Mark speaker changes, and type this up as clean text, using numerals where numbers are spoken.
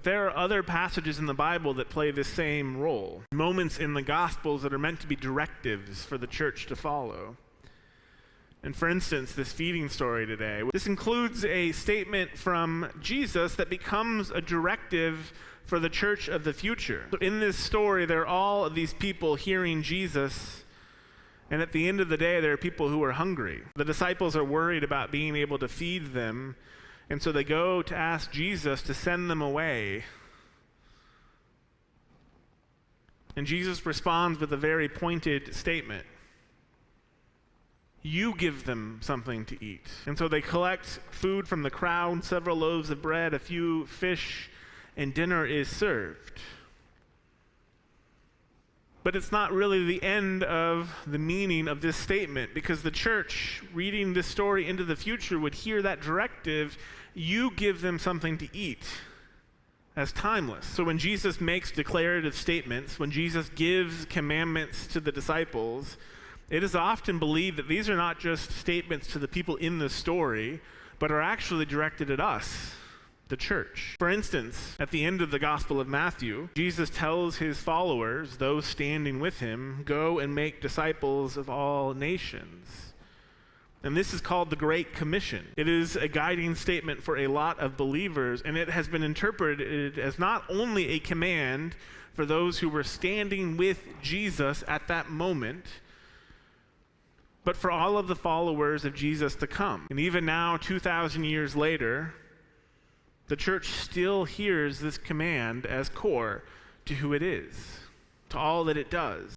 Speaker 1: But there are other passages in the Bible that play this same role. Moments in the Gospels that are meant to be directives for the church to follow. And for instance, this feeding story today, this includes a statement from Jesus that becomes a directive for the church of the future. So in this story, there are all of these people hearing Jesus, and at the end of the day, there are people who are hungry. The disciples are worried about being able to feed them, and so they go to ask Jesus to send them away. And Jesus responds with a very pointed statement. You give them something to eat. And so they collect food from the crowd, several loaves of bread, a few fish, and dinner is served. But it's not really the end of the meaning of this statement, because the church, reading this story into the future, would hear that directive, you give them something to eat, as timeless. So when Jesus makes declarative statements, when Jesus gives commandments to the disciples, it is often believed that these are not just statements to the people in the story, but are actually directed at us, the church. For instance, at the end of the Gospel of Matthew, Jesus tells his followers, those standing with him, go and make disciples of all nations. And this is called the Great Commission. It is a guiding statement for a lot of believers, and it has been interpreted as not only a command for those who were standing with Jesus at that moment, but for all of the followers of Jesus to come. And even now, 2,000 years later, the church still hears this command as core to who it is, to all that it does.